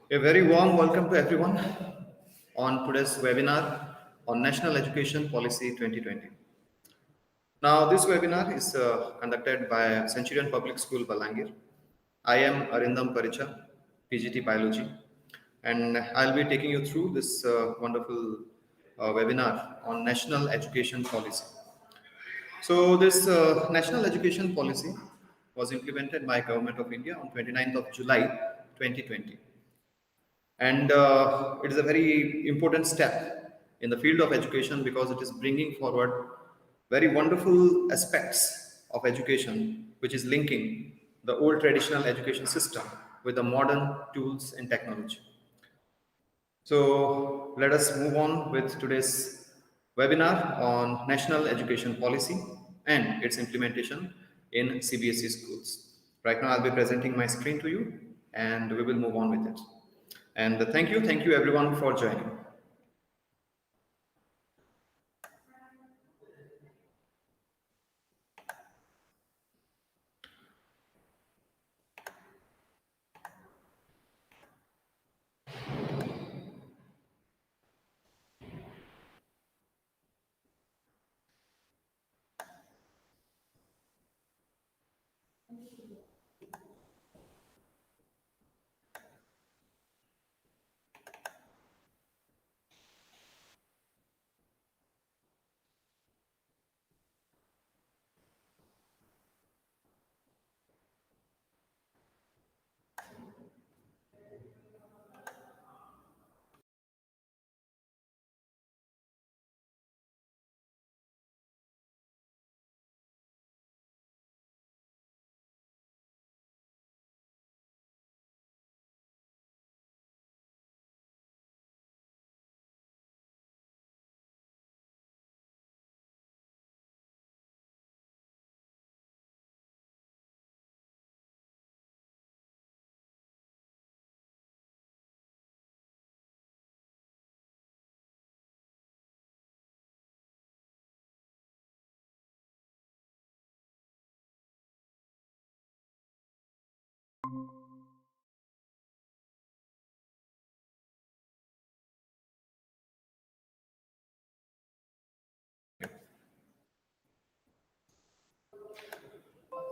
A very warm welcome to everyone on today's webinar on National Education Policy 2020. Now, this webinar is conducted by Centurion Public School, Balangir. I am Arindam PARICHHA, PGT Biology, and I'll be taking you through this wonderful webinar on National Education Policy. So, this National Education Policy was implemented by Government of India on 29th of July 2020. And it is a very important step in the field of education because it is bringing forward very wonderful aspects of education, which is linking the old traditional education system with the modern tools and technology. So let us move on with today's webinar on national education policy and its implementation in CBSE schools. Right now I'll be presenting my screen to you and we will move on with it. And thank you everyone for joining.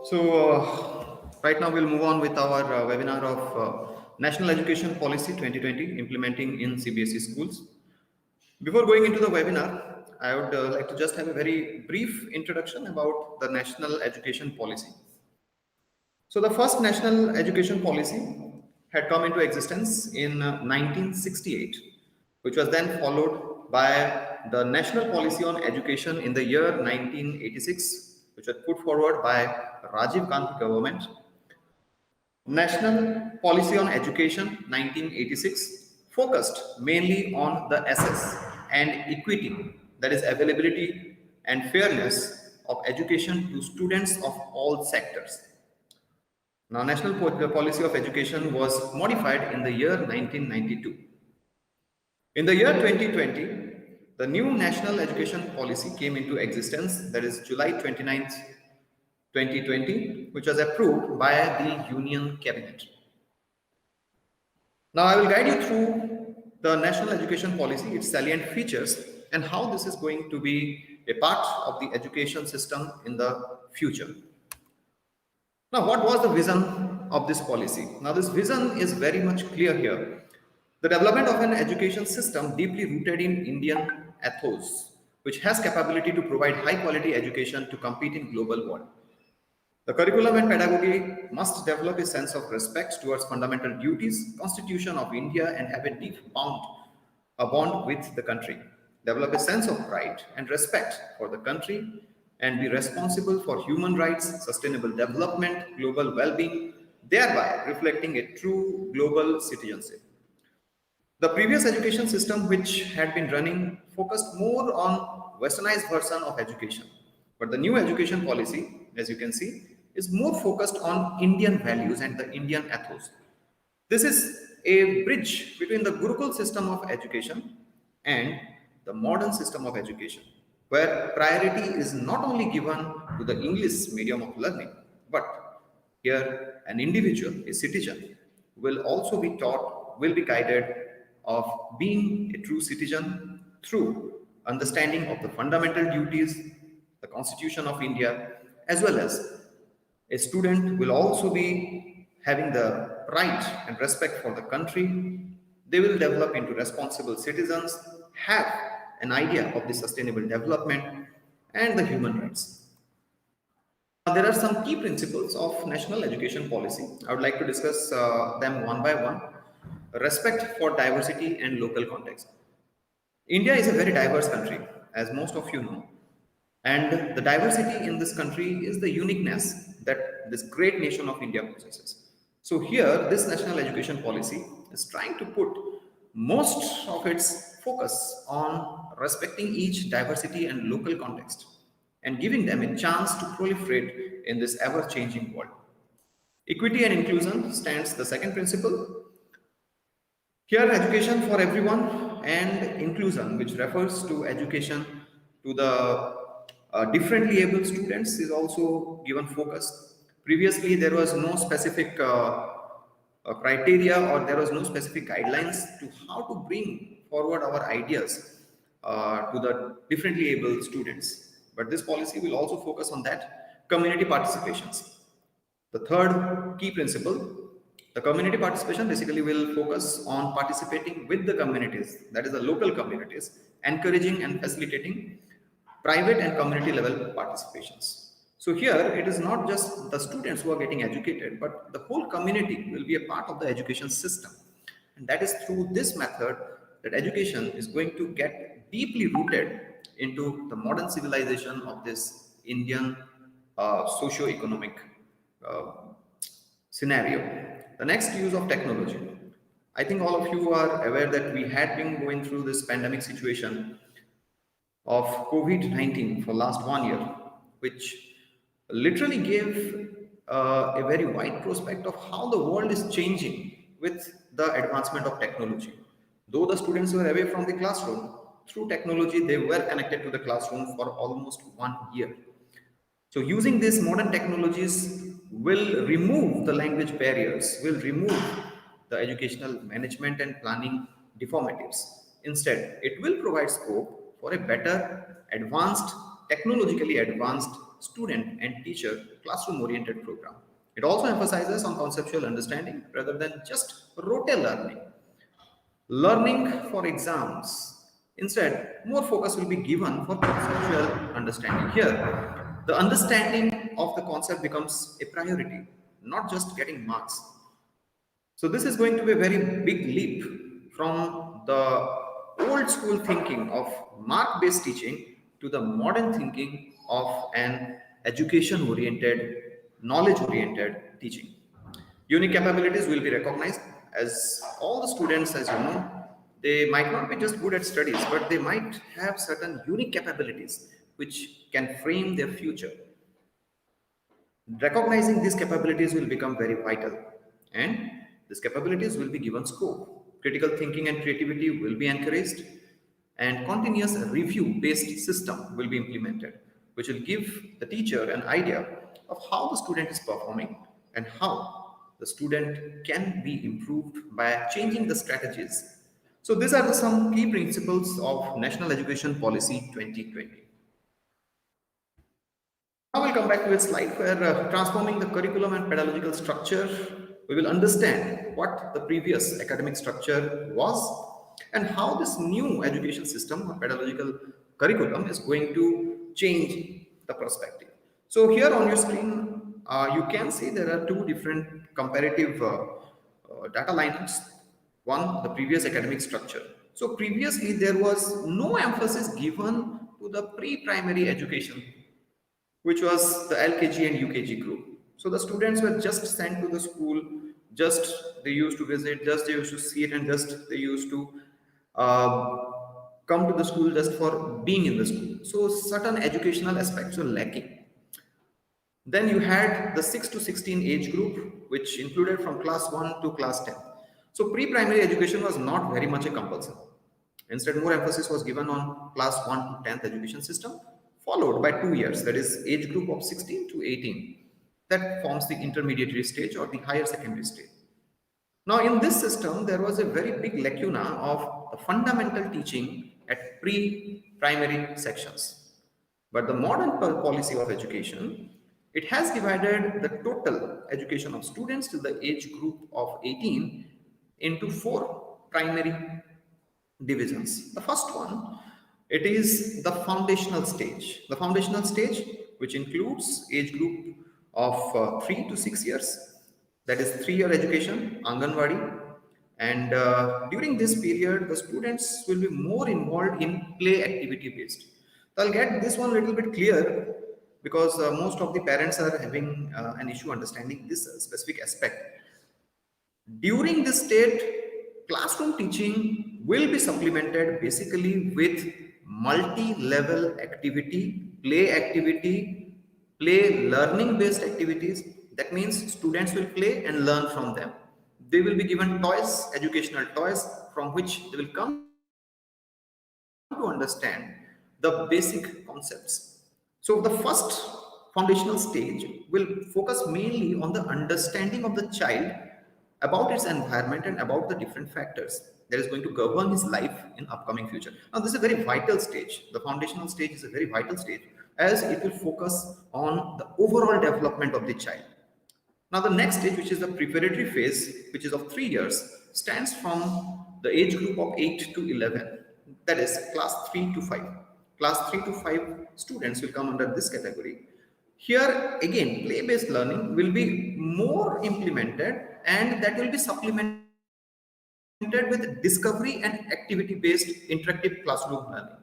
So right now we'll move on with our webinar of National Education Policy 2020 implementing in CBSE schools. Before going into the webinar, I would like to just have a very brief introduction about the National Education Policy. So the first National Education Policy had come into existence in 1968, which was then followed by the National Policy on Education in the year 1986, which was put forward by Rajiv Gandhi government. National Policy on Education 1986 focused mainly on the access and equity, that is availability and fairness of education to students of all sectors. Now, National Policy of Education was modified in the year 1992. In the year 2020, the new National Education Policy came into existence, that is July 29th, 2020, which was approved by the Union Cabinet. Now, I will guide you through the National Education Policy, its salient features, and how this is going to be a part of the education system in the future. Now, what was the vision of this policy? Now, this vision is very much clear here. The development of an education system deeply rooted in Indian ethos, which has capability to provide high quality education to compete in global world. The curriculum and pedagogy must develop a sense of respect towards fundamental duties, Constitution of India, and have a deep bond with the country. Develop a sense of pride and respect for the country and be responsible for human rights, sustainable development, global well-being, thereby reflecting a true global citizenship. The previous education system, which had been running, focused more on westernized version of education. But the new education policy, as you can see, is more focused on Indian values and the Indian ethos. This is a bridge between the Gurukul system of education and the modern system of education, where priority is not only given to the English medium of learning, but here an individual, a citizen, will also be taught will be guided of being a true citizen through understanding of the fundamental duties, the Constitution of India, as well as a student will also be having the right and respect for the country. They will develop into responsible citizens, have an idea of the sustainable development and the human rights. There are some key principles of national education policy. I would like to discuss them one by one. Respect for diversity and local context. India is a very diverse country, as most of you know. And the diversity in this country is the uniqueness that this great nation of India possesses. So, here, this national education policy is trying to put most of its focus on respecting each diversity and local context and giving them a chance to proliferate in this ever changing world. Equity and inclusion stands the second principle. Here, education for everyone and inclusion, which refers to education to the differently able students, is also given focus. Previously, there was no specific criteria or there was no specific guidelines to how to bring forward our ideas to the differently able students. But this policy will also focus on that. Community participations. The third key principle, the community participation basically will focus on participating with the communities, that is the local communities, encouraging and facilitating private and community level participations. So here it is not just the students who are getting educated, but the whole community will be a part of the education system. And that is through this method that education is going to get deeply rooted into the modern civilization of this Indian socio-economic uh, scenario. The next, use of technology. I think all of you are aware that we had been going through this pandemic situation of COVID-19 for last 1 year, which literally gave a very wide prospect of how the world is changing with the advancement of technology. Though the students were away from the classroom, through technology they were connected to the classroom for almost 1 year. So using these modern technologies will remove the language barriers, will remove the educational management and planning deformities. Instead, it will provide scope for a better, advanced, technologically advanced student and teacher classroom oriented program. It also emphasizes on conceptual understanding rather than just rote learning. Learning for exams. Instead, more focus will be given for conceptual understanding. Here, the understanding of the concept becomes a priority, not just getting marks. So this is going to be a very big leap from the old school thinking of mark-based teaching to the modern thinking of an education-oriented, knowledge-oriented teaching. Unique capabilities will be recognized as all the students, as you know, they might not be just good at studies, but they might have certain unique capabilities which can frame their future. Recognizing these capabilities will become very vital, and these capabilities will be given scope. Critical thinking and creativity will be encouraged, and continuous review based system will be implemented, which will give the teacher an idea of how the student is performing and how the student can be improved by changing the strategies. So these are some key principles of National Education Policy 2020. Now we'll come back to a slide where transforming the curriculum and pedagogical structure, we will understand what the previous academic structure was and how this new education system or pedagogical curriculum is going to change the perspective. So here on your screen, you can see there are two different comparative data lineups. One, the previous academic structure. So previously there was no emphasis given to the pre-primary education, which was the LKG and UKG group. So the students were just sent to the school, just they used to visit, just they used to see it, and just they used to uh, come to the school just for being in the school. So certain educational aspects were lacking. Then you had the 6 to 16 age group, which included from class 1 to class 10. So pre-primary education was not very much a compulsion. Instead, more emphasis was given on class 1 to 10th education system, followed by 2 years, that is age group of 16 to 18. That forms the intermediate stage or the higher secondary stage. Now, in this system, there was a very big lacuna of the fundamental teaching at pre-primary sections. But the modern policy of education, it has divided the total education of students to the age group of 18 into four primary divisions. The first one, it is the foundational stage. The foundational stage, which includes age group of 3 to 6 years, that is 3-year education, Anganwadi. And during this period, the students will be more involved in play activity based. So I'll get this one a little bit clear because most of the parents are having an issue understanding this specific aspect. During this state, classroom teaching will be supplemented basically with multi-level activity, play learning based activities. That means students will play and learn from them. They will be given toys, educational toys, from which they will come to understand the basic concepts. So the first foundational stage will focus mainly on the understanding of the child about its environment and about the different factors that is going to govern his life in upcoming future. Now, this is a very vital stage. The foundational stage is a very vital stage as it will focus on the overall development of the child. Now, the next stage, which is the preparatory phase, which is of 3 years, stands from the age group of 8 to 11, that is class 3 to 5. Class 3 to 5 students will come under this category. Here again, play-based learning will be more implemented and that will be supplemented with discovery and activity-based interactive classroom learning.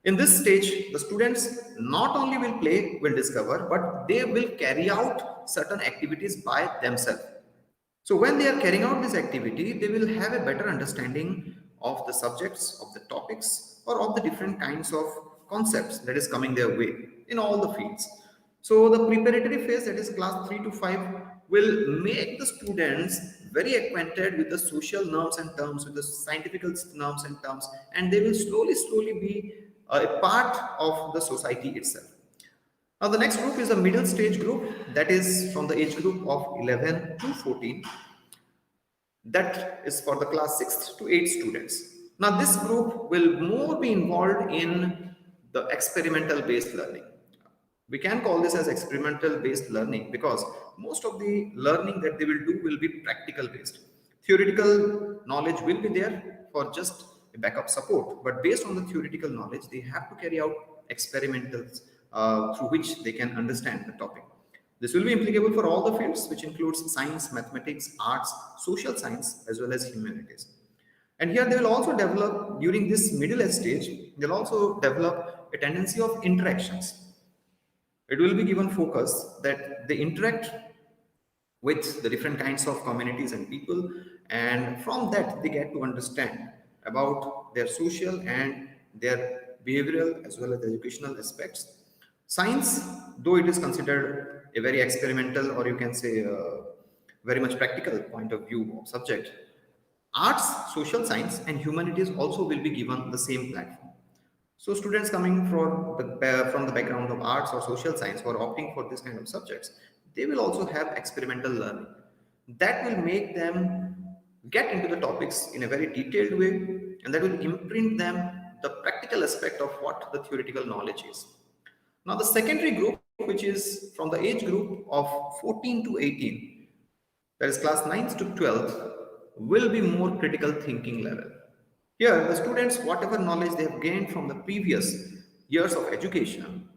In this stage, the students not only will play, will discover, but they will carry out certain activities by themselves. So when they are carrying out this activity, they will have a better understanding of the subjects, of the topics, or of the different kinds of concepts that is coming their way in all the fields. So the preparatory phase, that is class 3 to 5, will make the students very acquainted with the social norms and terms, with the scientific norms and terms, and they will slowly be a part of the society itself. Now, the next group is the middle stage group, that is from the age group of 11 to 14. That is for the class 6 to 8 students. Now, this group will more be involved in the experimental based learning. We can call this as experimental based learning because most of the learning that they will do will be practical based. Theoretical knowledge will be there for just a backup support, but based on the theoretical knowledge, they have to carry out experimentals through which they can understand the topic. This will be applicable for all the fields, which includes science, mathematics, arts, social science, as well as humanities. And here they will also develop, during this middle age stage, they'll also develop a tendency of interactions. It will be given focus that they interact with the different kinds of communities and people, and from that they get to understand about their social and their behavioral as well as educational aspects. Science, though it is considered a very experimental or you can say very much practical point of view of subject, arts, social science and humanities also will be given the same platform. So students coming from the background of arts or social science who are opting for this kind of subjects, they will also have experimental learning. That will make them get into the topics in a very detailed way, and that will imprint them the practical aspect of what the theoretical knowledge is. Now the secondary group, which is from the age group of 14 to 18, that is class 9 to 12, will be more critical thinking level. Here, the students, whatever knowledge they have gained from the previous years of education,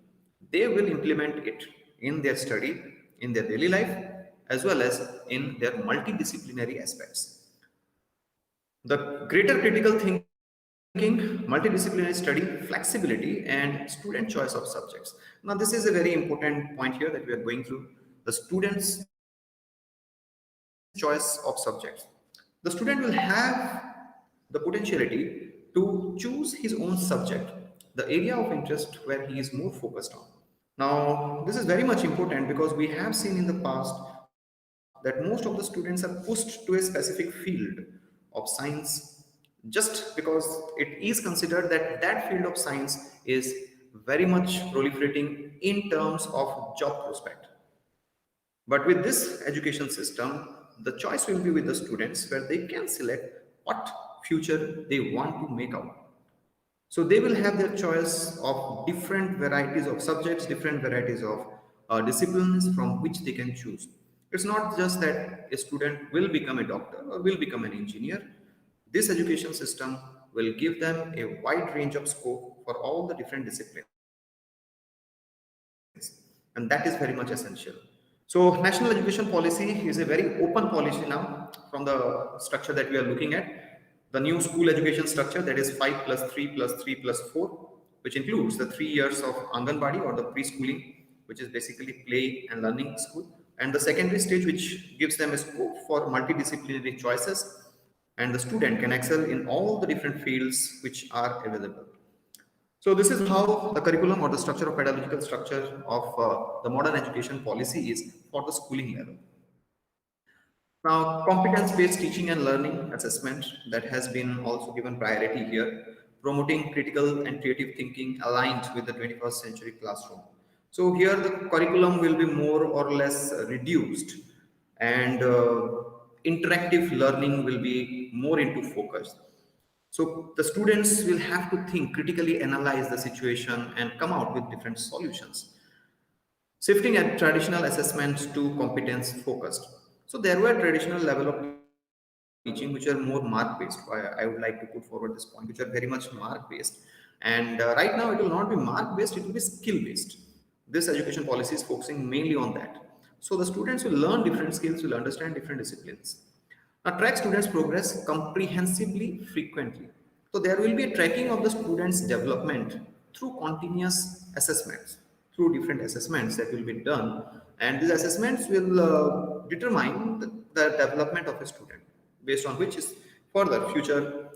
they will implement it in their study, in their daily life, as well as in their multidisciplinary aspects. The greater critical thinking, multidisciplinary study, flexibility, and student choice of subjects. Now, this is a very important point here that we are going through. The student's choice of subjects. The student will have the potentiality to choose his own subject, the area of interest where he is more focused on. Now, this is very much important because we have seen in the past that most of the students are pushed to a specific field of science just because it is considered that that field of science is very much proliferating in terms of job prospect. But with this education system, the choice will be with the students where they can select what future they want to make out. So they will have their choice of different varieties of subjects, different varieties of disciplines from which they can choose. It's not just that a student will become a doctor or will become an engineer. This education system will give them a wide range of scope for all the different disciplines. And that is very much essential. So national education policy is a very open policy now from the structure that we are looking at. The new school education structure, that is 5 plus 3 plus 3 plus 4, which includes the 3 years of Anganwadi or the preschooling, which is basically play and learning school, and the secondary stage, which gives them a scope for multidisciplinary choices, and the student can excel in all the different fields which are available. So this is how the curriculum or the structure of pedagogical structure of the modern education policy is for the schooling level. Now, competence-based teaching and learning assessment, that has been also given priority here, promoting critical and creative thinking aligned with the 21st century classroom. So here the curriculum will be more or less reduced, and interactive learning will be more into focus. So the students will have to think, critically analyze the situation and come out with different solutions. Shifting at traditional assessments to competence focused. So there were traditional level of teaching which are more mark based. I would like to put forward this point, which are very much mark based. And right now it will not be mark based, it will be skill based. This education policy is focusing mainly on that. So the students will learn different skills, will understand different disciplines. Now, track students' progress comprehensively, frequently. So there will be a tracking of the students' development through continuous assessments, through different assessments that will be done, and these assessments will determine the development of a student, based on which is further future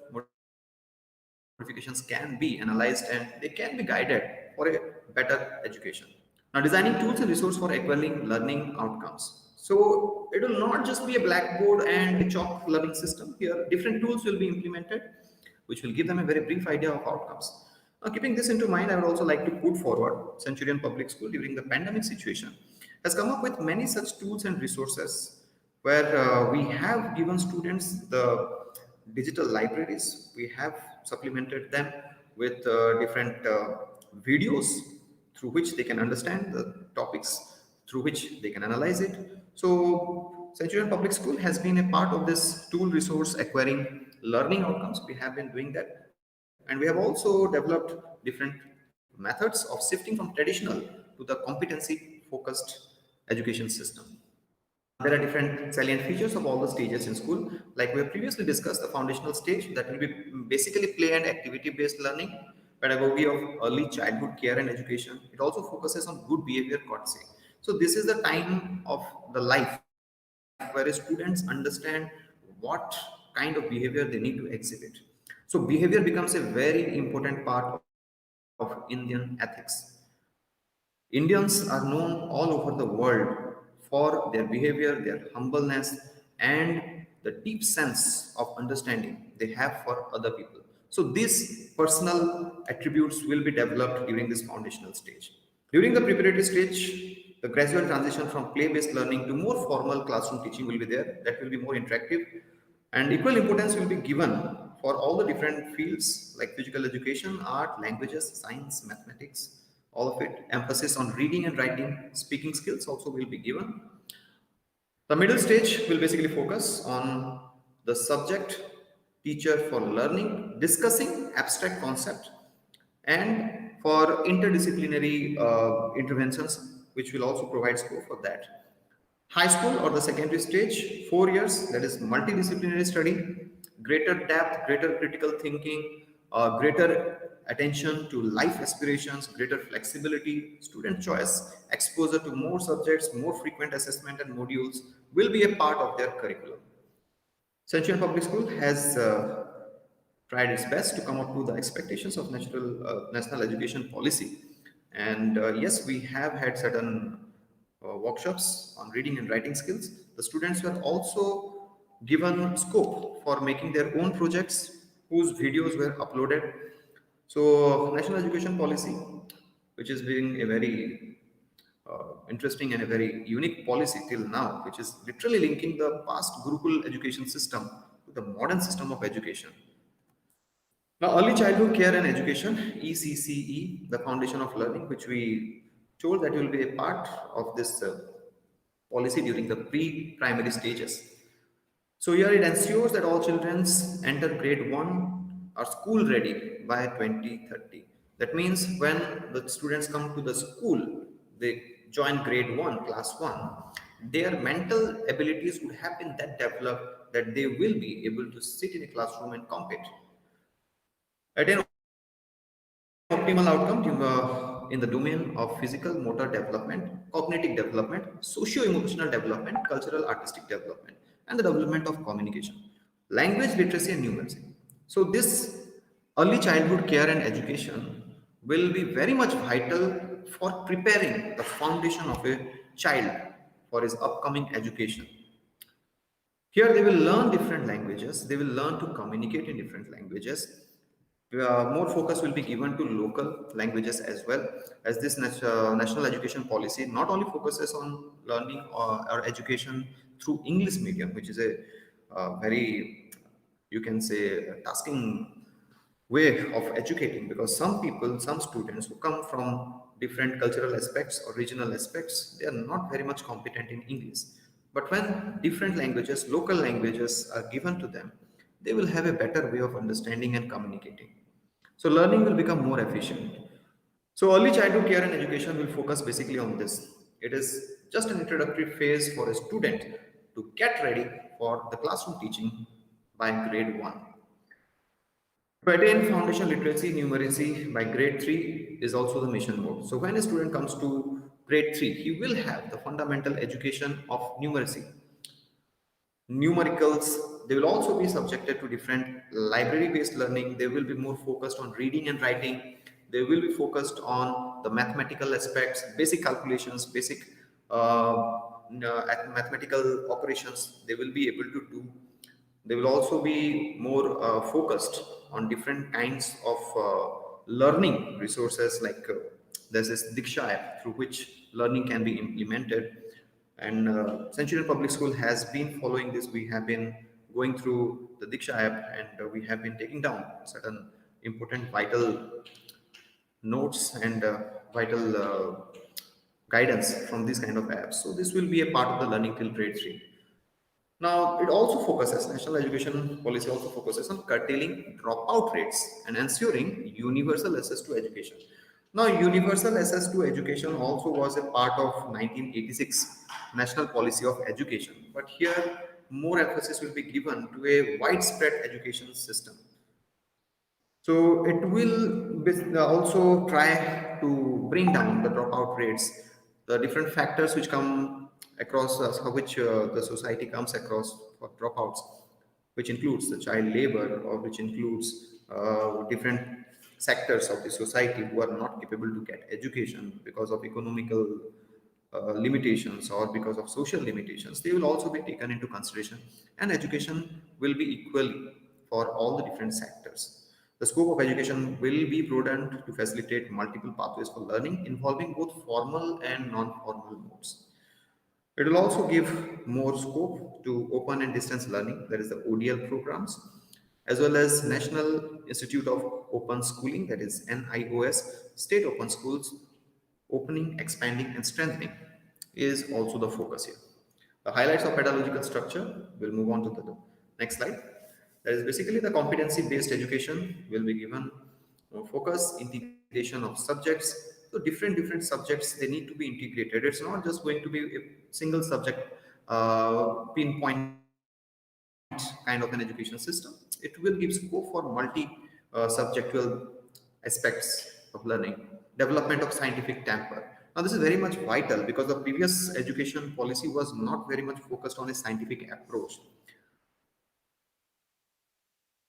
modifications can be analyzed and they can be guided for a better education. Now, designing tools and resource for equaling learning outcomes. So it will not just be a blackboard and a chalk learning system. Here, different tools will be implemented, which will give them a very brief idea of outcomes. Now, keeping this into mind, I would also like to put forward Centurion Public School during the pandemic situation has come up with many such tools and resources where we have given students the digital libraries. We have supplemented them with different videos through which they can understand the topics, through which they can analyze it. So Centurion Public School has been a part of this tool resource acquiring learning outcomes. We have been doing that, and we have also developed different methods of shifting from traditional to the competency focused education system. There are different salient features of all the stages in school. Like we have previously discussed, the foundational stage, that will be basically play and activity-based learning, pedagogy of early childhood care and education. It also focuses on good behavior courtesy. So this is the time of the life where students understand what kind of behavior they need to exhibit. So behavior becomes a very important part of Indian ethics. Indians are known all over the world for their behavior, their humbleness, and the deep sense of understanding they have for other people. So these personal attributes will be developed during this foundational stage. During the preparatory stage, the gradual transition from play-based learning to more formal classroom teaching will be there. That will be more interactive. And equal importance will be given for all the different fields like physical education, art, languages, science, mathematics, all of it. Emphasis on reading and writing, speaking skills also will be given. The middle stage will basically focus on the subject teacher for learning, discussing abstract concept, and for interdisciplinary interventions, which will also provide scope for that. High school or the secondary stage, 4 years, that is multidisciplinary study, greater depth, greater critical thinking, greater attention to life aspirations, greater flexibility, student choice, exposure to more subjects, more frequent assessment and modules will be a part of their curriculum. Centurion Public School has tried its best to come up to the expectations of national education policy. And yes, we have had certain workshops on reading and writing skills. The students were also given scope for making their own projects whose videos were uploaded. So national education policy, which is being a very interesting and a very unique policy till now, which is literally linking the past Gurukul education system to the modern system of education. Now, early childhood care and education, ECCE, the foundation of learning, which we told that will be a part of this policy during the pre-primary stages. So here it ensures that all children enter grade 1 are school ready by 2030. That means when the students come to the school, they join grade 1, class 1, their mental abilities would have been that developed that they will be able to sit in a classroom and compete. At an optimal outcome in the domain of physical motor development, cognitive development, socio-emotional development, cultural artistic development, and the development of communication, language literacy and numeracy. So this early childhood care and education will be very much vital for preparing the foundation of a child for his upcoming education. Here they will learn different languages, they will learn to communicate in different languages. More focus will be given to local languages as well, as this national education policy not only focuses on learning or education through English medium, which is a very, you can say, tasking way of educating, because some people, some students who come from different cultural aspects or regional aspects, they are not very much competent in English. But when different languages, local languages are given to them, they will have a better way of understanding and communicating. So learning will become more efficient. So early childhood care and education will focus basically on this. It is just an introductory phase for a student to get ready for the classroom teaching by grade 1. To attain foundation literacy numeracy by grade 3 is also the mission mode. So when a student comes to grade 3, he will have the fundamental education of numeracy. Numericals, they will also be subjected to different library based learning. They will be more focused on reading and writing. They will be focused on the mathematical aspects, basic calculations, basic mathematical operations they will be able to do. They will also be more focused on different kinds of learning resources, like there's this Diksha app through which learning can be implemented. And Centurion Public School has been following this. We have been going through the Diksha app, and we have been taking down certain important vital notes and vital guidance from these kind of apps. So this will be a part of the learning till grade 3. Now, it also focuses, national education policy also focuses on curtailing dropout rates and ensuring universal access to education. Now, universal access to education also was a part of 1986 national policy of education. But here, more emphasis will be given to a widespread education system. So it will also try to bring down the dropout rates, the different factors which come across, which the society comes across for dropouts, which includes the child labor, or which includes different sectors of the society who are not capable to get education because of economical limitations or because of social limitations. They will also be taken into consideration, and education will be equally for all the different sectors. The scope of education will be broadened to facilitate multiple pathways for learning involving both formal and non-formal modes. It will also give more scope to open and distance learning, that is the ODL programs, as well as National Institute of Open Schooling, that is NIOS, state open schools, opening, expanding, and strengthening is also the focus here. The highlights of pedagogical structure, we'll move on to the next slide. That is basically the competency-based education will be given focus, integration of subjects. So different subjects, they need to be integrated. It's not just going to be a single subject pinpoint kind of an education system. It will give scope for multi subjectual aspects of learning, development of scientific temper. Now, this is very much vital because the previous education policy was not very much focused on a scientific approach.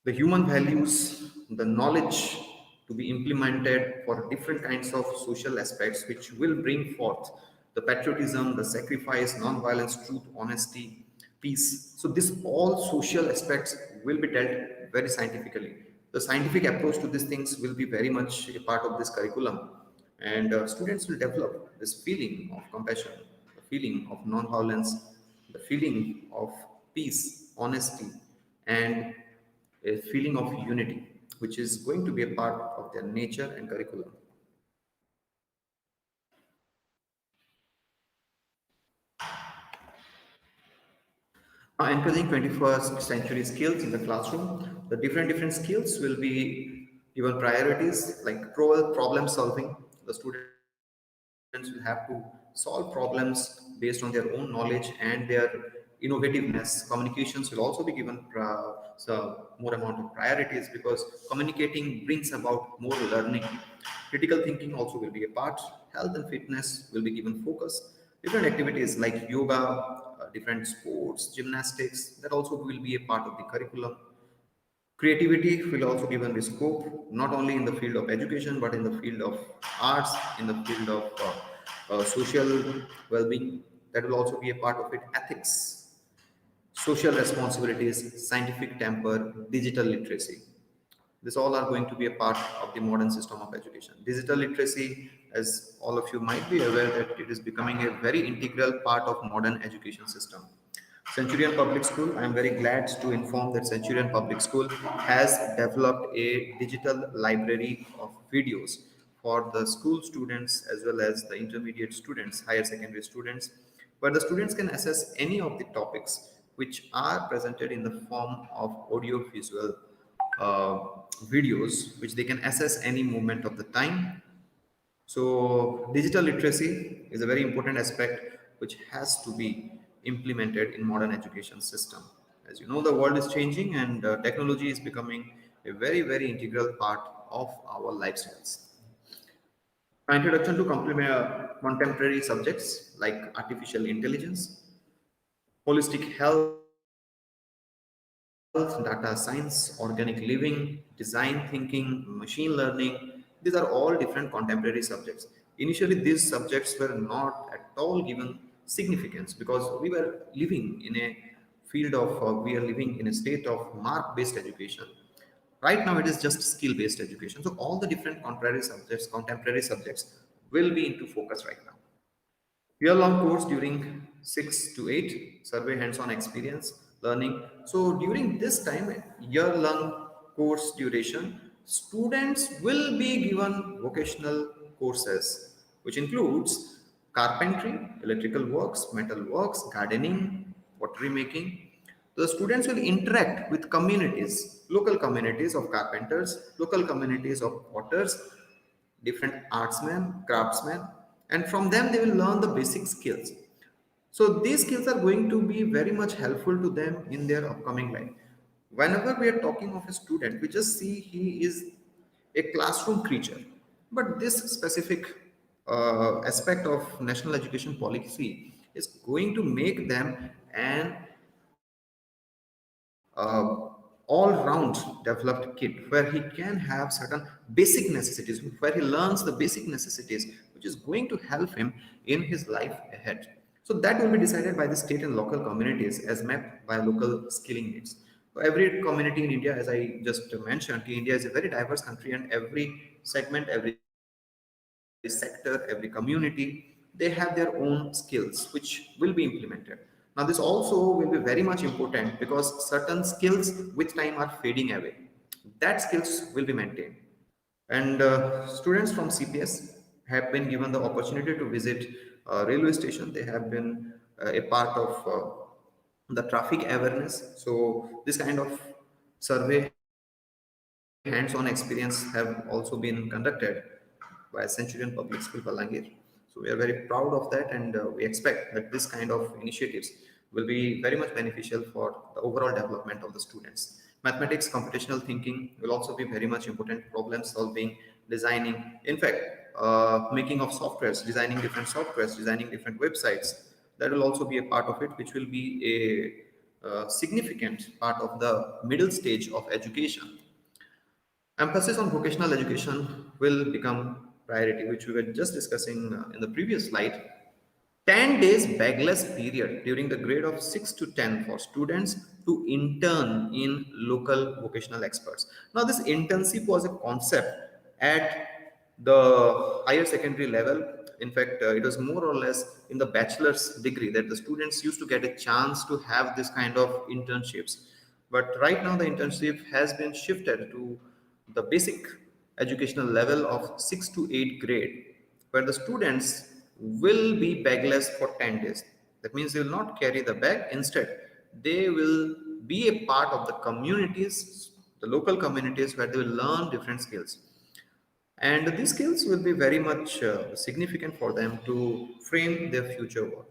The human values, the knowledge to be implemented for different kinds of social aspects, which will bring forth the patriotism, the sacrifice, non-violence, truth, honesty, peace. So this all social aspects will be dealt very scientifically. The scientific approach to these things will be very much a part of this curriculum, And students will develop this feeling of compassion, the feeling of non-violence, the feeling of peace, honesty, and a feeling of unity, which is going to be a part of their nature and curriculum. Encouraging 21st century skills in the classroom. The different skills will be given priorities like problem solving. The students will have to solve problems based on their own knowledge and their innovativeness. Communications will also be given more amount of priorities because communicating brings about more learning. Critical thinking also will be a part. Health and fitness will be given focus. Different activities like yoga, different sports, gymnastics, that also will be a part of the curriculum. Creativity will also given the scope, not only in the field of education, but in the field of arts, in the field of social well-being. That will also be a part of it. Ethics, social responsibilities, scientific temper, digital literacy. This all are going to be a part of the modern system of education. Digital literacy, as all of you might be aware, that it is becoming a very integral part of modern education system. Centurion Public School, I am very glad to inform that Centurion Public School has developed a digital library of videos for the school students as well as the intermediate students, higher secondary students, where the students can access any of the topics which are presented in the form of audio visual uh, videos, which they can assess any moment of the time. So digital literacy is a very important aspect which has to be implemented in modern education system. As you know, the world is changing and technology is becoming a very integral part of our lifestyles. Introduction to contemporary subjects like artificial intelligence, holistic health, data science, organic living, design thinking, machine learning. These are all different contemporary subjects. Initially, these subjects were not at all given significance because we were living in a we are living in a state of mark-based education. Right now, it is just skill-based education. So all the different contemporary subjects will be into focus right now. Year-long course during 6 to 8, survey hands-on experience, learning. So during this time, year-long course duration, students will be given vocational courses, which includes carpentry, electrical works, metal works, gardening, pottery making. The students will interact with communities, local communities of carpenters, local communities of potters, different artsmen, craftsmen, and from them they will learn the basic skills. So these skills are going to be very much helpful to them in their upcoming life. Whenever we are talking of a student, we just see he is a classroom creature. But this specific aspect of national education policy is going to make them an all-round developed kid where he can have certain basic necessities, where he learns the basic necessities, which is going to help him in his life ahead. So that will be decided by the state and local communities as mapped by local skilling needs. So every community in India, as I just mentioned, India is a very diverse country, and every segment, every sector, every community, they have their own skills which will be implemented. Now, this also will be very much important because certain skills with time are fading away. That skills will be maintained. And students from CPS have been given the opportunity to visit railway station. They have been a part of the traffic awareness. So this kind of survey hands-on experience have also been conducted by Centurion Public School, Balangir. So we are very proud of that, and we expect that this kind of initiatives will be very much beneficial for the overall development of the students. Mathematics, computational thinking will also be very much important. Problem solving, designing, in fact, making of softwares, designing different websites. That will also be a part of it, which will be a significant part of the middle stage of education. Emphasis on vocational education will become priority, which we were just discussing in the previous slide. 10 days bagless period during the grade of 6 to 10 for students to intern in local vocational experts. Now, this internship was a concept at the higher secondary level. In fact, it was more or less in the bachelor's degree that the students used to get a chance to have this kind of internships. But right now, the internship has been shifted to the basic educational level of 6 to 8 grade, where the students will be bagless for 10 days. That means they will not carry the bag. Instead, they will be a part of the communities, the local communities, where they will learn different skills, and these skills will be very much significant for them to frame their future work.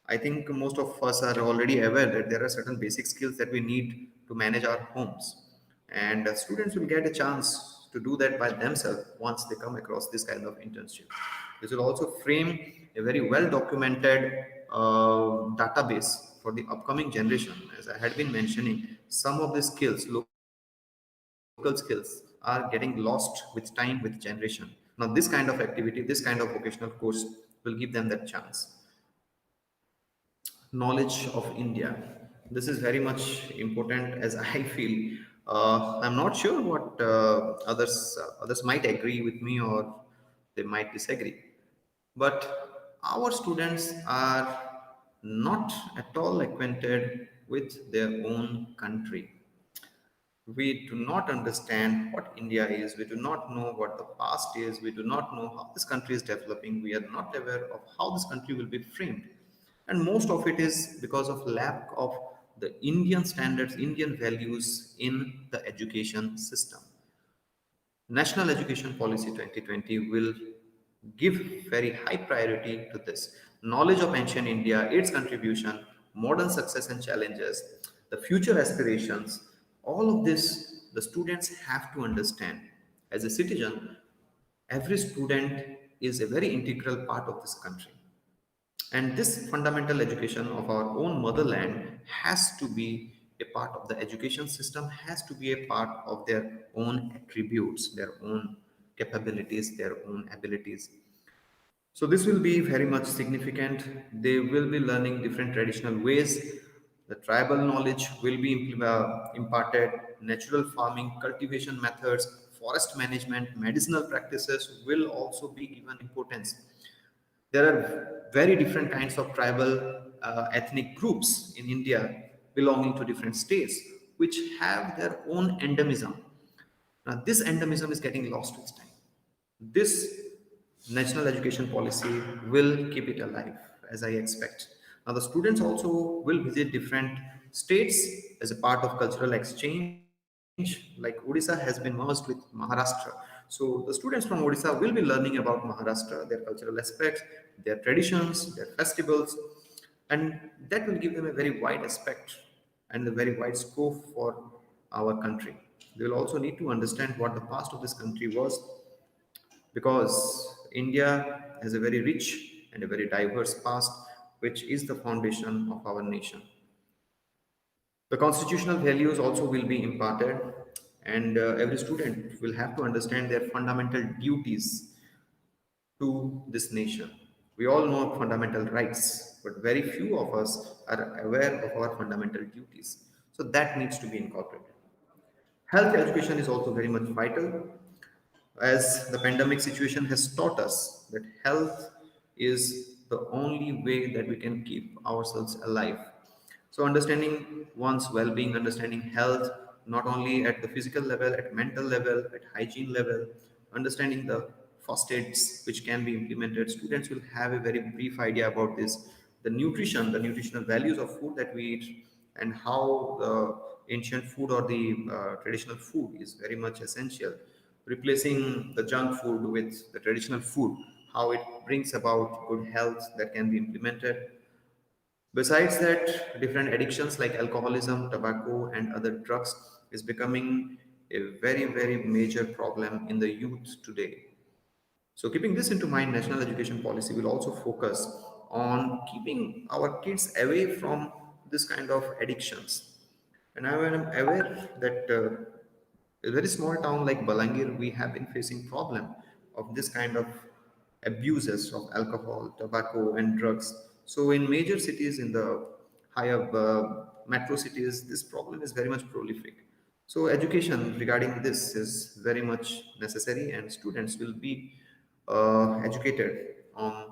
I think most of us are already aware that there are certain basic skills that we need to manage our homes. And students will get a chance to do that by themselves once they come across this kind of internship. This will also frame a very well documented database for the upcoming generation. As I had been mentioning, some of the skills, local skills, are getting lost with time, with generation. Now, this kind of activity, this kind of vocational course will give them that chance. Knowledge of India. This is very much important as I feel. I'm not sure what others might agree with me or they might disagree. But our students are not at all acquainted with their own country. We do not understand what India is. We do not know what the past is. We do not know how this country is developing. We are not aware of how this country will be framed. And most of it is because of lack of the Indian standards, Indian values in the education system. National Education Policy 2020 will give very high priority to this. Knowledge of ancient India, its contribution, modern success and challenges, the future aspirations, all of this the students have to understand. As a citizen, every student is a very integral part of this country. And this fundamental education of our own motherland has to be a part of the education system, has to be a part of their own attributes, their own capabilities, their own abilities. So this will be very much significant. They will be learning different traditional ways. The tribal knowledge will be imparted. Natural farming, cultivation methods, forest management, medicinal practices will also be given importance. There are very different kinds of tribal ethnic groups in India belonging to different states, which have their own endemism. Now, this endemism is getting lost with time. This national education policy will keep it alive, as I expect. Now, the students also will visit different states as a part of cultural exchange. Like Odisha has been merged with Maharashtra. So, the students from Odisha will be learning about Maharashtra, their cultural aspects, their traditions, their festivals, and that will give them a very wide aspect and a very wide scope for our country. They will also need to understand what the past of this country was, because India has a very rich and a very diverse past, which is the foundation of our nation. The constitutional values also will be imparted, and every student will have to understand their fundamental duties to this nation. We all know fundamental rights, but very few of us are aware of our fundamental duties. So that needs to be incorporated. Health education is also very much vital, as the pandemic situation has taught us that health is the only way that we can keep ourselves alive. So, understanding one's well being, understanding health, not only at the physical level, at mental level, at hygiene level, understanding the first aids which can be implemented, students will have a very brief idea about this. The nutrition, the nutritional values of food that we eat, and how the ancient food or the traditional food is very much essential, replacing the junk food with the traditional food, how it brings about good health that can be implemented. Besides that, different addictions like alcoholism, tobacco, and other drugs is becoming a very, very major problem in the youth today. So, keeping this into mind, national education policy will also focus on keeping our kids away from this kind of addictions. And I am aware that a very small town like Balangir, we have been facing problem of this kind of abuses of alcohol, tobacco, and drugs. So, in major cities, in the higher metro cities, this problem is very much prolific. So education regarding this is very much necessary, and students will be educated on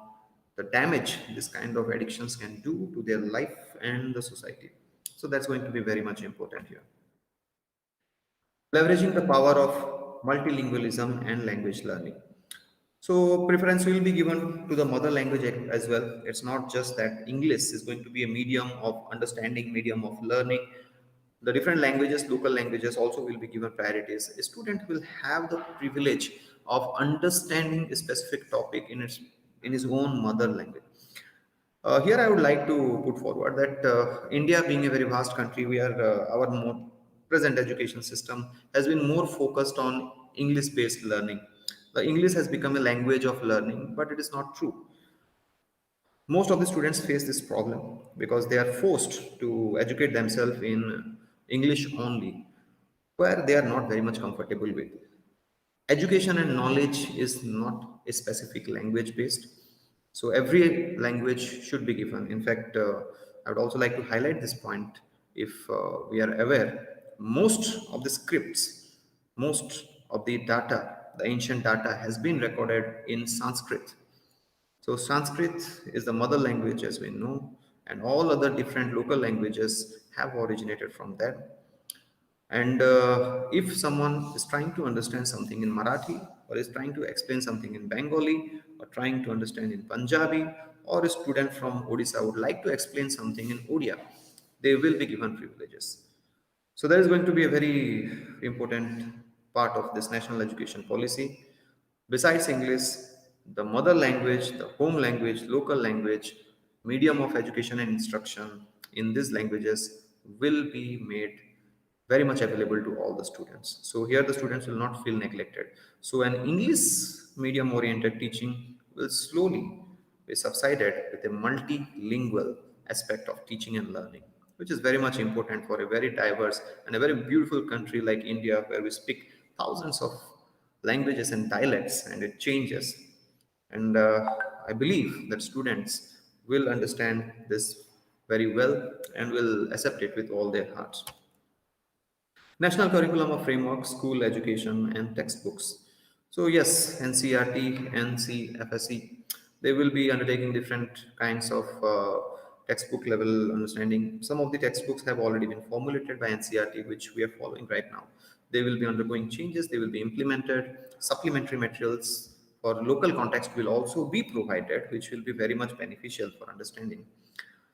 the damage this kind of addictions can do to their life and the society. So that's going to be very much important here. Leveraging the power of multilingualism and language learning. So preference will be given to the mother language as well. It's not just that English is going to be a medium of understanding, medium of learning. The different languages, local languages also will be given priorities. A student will have the privilege of understanding a specific topic in his own mother language. Here, I would like to put forward that India, being a very vast country, our more present education system has been more focused on English-based learning. The English has become a language of learning, but it is not true. Most of the students face this problem because they are forced to educate themselves in English only, where they are not very much comfortable with. Education and knowledge is not a specific language based, so every language should be given. In fact, I would also like to highlight this point. If we are aware, most of the scripts, most of the data, the ancient data has been recorded in Sanskrit. So Sanskrit is the mother language as we know, and all other different local languages have originated from there. And if someone is trying to understand something in Marathi, or is trying to explain something in Bengali, or trying to understand in Punjabi, or a student from Odisha would like to explain something in Odia, they will be given privileges. So that is going to be a very important part of this national education policy. Besides English, the mother language, the home language, local language, medium of education and instruction in these languages will be made very much available to all the students. So here the students will not feel neglected. So an English medium oriented teaching will slowly be subsided with a multilingual aspect of teaching and learning, which is very much important for a very diverse and a very beautiful country like India, where we speak thousands of languages and dialects, and it changes. And I believe that students will understand this very well and will accept it with all their hearts. National Curriculum of Framework, School Education and Textbooks. So yes, NCRT, NCFSE, they will be undertaking different kinds of textbook level understanding. Some of the textbooks have already been formulated by NCRT, which we are following right now. They will be undergoing changes, they will be implemented. Supplementary materials for local context will also be provided, which will be very much beneficial for understanding.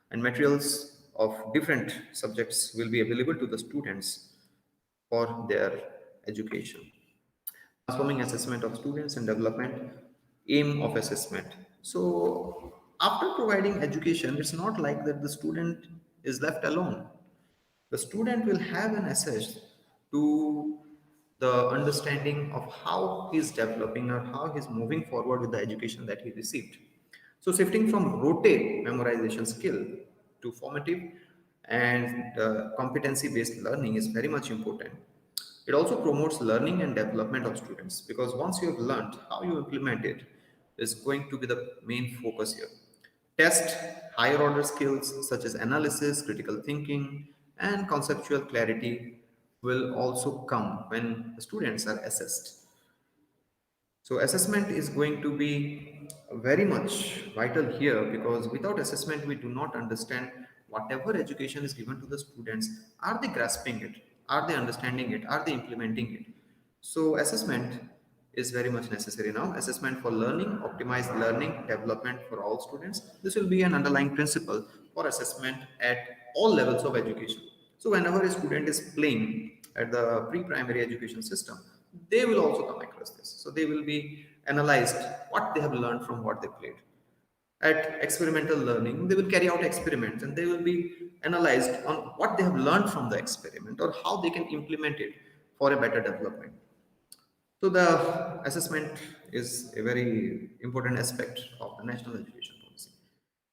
And materials of different subjects will be available to the students for their education. Transforming assessment of students and development, aim of assessment. So, after providing education, it's not like that the student is left alone. The student will have an access to the understanding of how he's developing or how he's moving forward with the education that he received. So, shifting from rote memorization skill to formative and competency based learning is very much important. It also promotes learning and development of students, because once you have learned, how you implement it is going to be the main focus here. Test higher order skills such as analysis, critical thinking, and conceptual clarity will also come when the students are assessed. So assessment is going to be very much vital here, because without assessment, we do not understand whatever education is given to the students. Are they grasping it? Are they understanding it? Are they implementing it? So assessment is very much necessary now. Assessment for learning, optimized learning, development for all students. This will be an underlying principle for assessment at all levels of education. So whenever a student is playing at the pre-primary education system, they will also come across this. So they will be analyzed what they have learned from what they played. At experimental learning, they will carry out experiments and they will be analyzed on what they have learned from the experiment or how they can implement it for a better development. So the assessment is a very important aspect of the national education policy.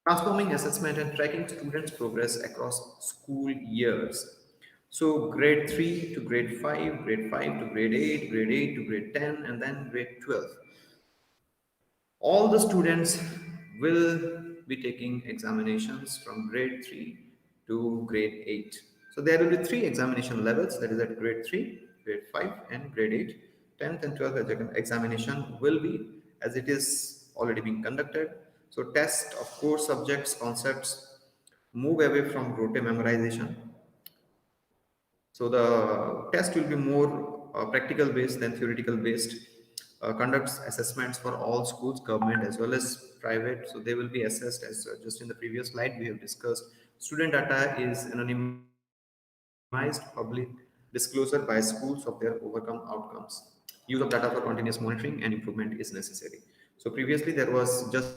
Transforming assessment and tracking students' progress across school years. So grade 3 to grade 5, grade 5 to grade 8, grade 8 to grade 10, and then grade 12. All the students will be taking examinations from grade 3 to grade 8. So there will be three examination levels, that is at grade 3, grade 5, and grade 8. 10th and 12th examination will be as it is already being conducted. So test of core subjects, concepts, move away from rote memorization. So the test will be more practical based than theoretical based. Conducts assessments for all schools, government as well as private. So they will be assessed as just in the previous slide we have discussed. Student data is anonymized public disclosure by schools of their overcome outcomes. Use of data for continuous monitoring and improvement is necessary. So previously there was just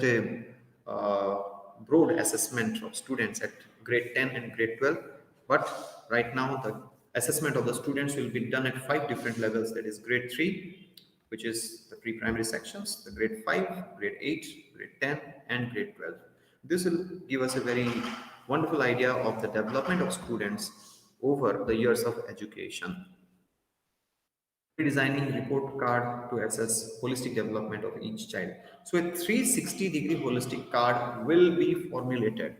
a broad assessment of students at grade 10 and grade 12, but right now the assessment of the students will be done at five different levels, that is grade 3, which is the pre-primary sections, the grade 5, grade 8, grade 10, and grade 12. This will give us a very wonderful idea of the development of students over the years of education. Designing report card to assess holistic development of each child. So a 360-degree holistic card will be formulated.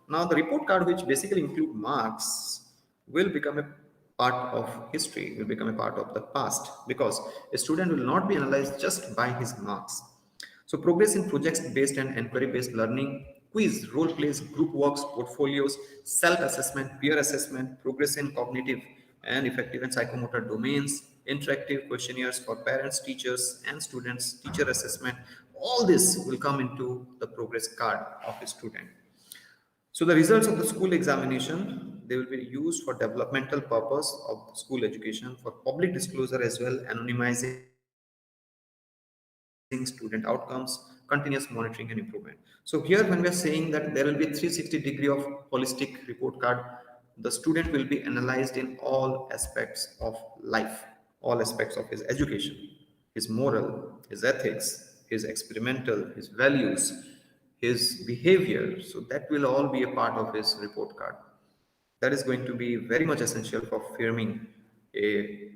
Now the report card, which basically include marks, will become a part of history, will become a part of the past, because a student will not be analyzed just by his marks. So progress in projects-based and inquiry-based learning, quiz, role plays, group works, portfolios, self-assessment, peer assessment, progress in cognitive and effective and psychomotor domains, interactive questionnaires for parents, teachers, and students, teacher assessment, all this will come into the progress card of a student. So the results of the school examination, they will be used for developmental purpose of school education, for public disclosure as well, anonymizing student outcomes, continuous monitoring and improvement. So here when we are saying that there will be 360 degree of holistic report card, the student will be analyzed in all aspects of life, all aspects of his education, his moral, his ethics, his experimental, his values, his behavior. So that will all be a part of his report card. That is going to be very much essential for forming a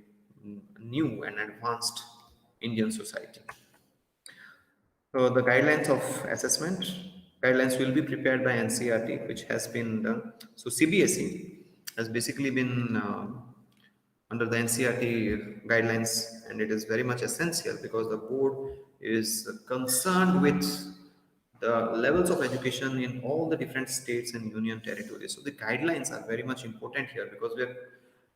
new and advanced Indian society. So the guidelines of assessment, guidelines will be prepared by NCRT, which has been done. So CBSE has basically been under the NCRT guidelines, and it is very much essential because the board is concerned with the levels of education in all the different states and union territories. So the guidelines are very much important here because we are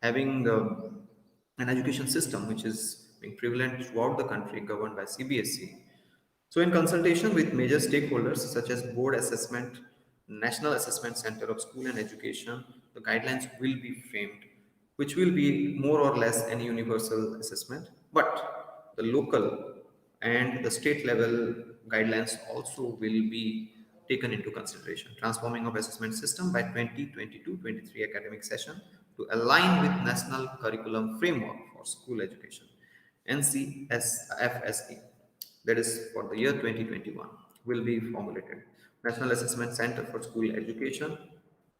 having an education system which is being prevalent throughout the country, governed by CBSE. So, in consultation with major stakeholders such as Board Assessment, National Assessment Center of School and Education, the guidelines will be framed, which will be more or less an universal assessment. But the local and the state level guidelines also will be taken into consideration. Transforming of assessment system by 2022-23 academic session to align with National Curriculum Framework for School Education, NCSFSE, that is for the year 2021, will be formulated. National Assessment Center for School Education.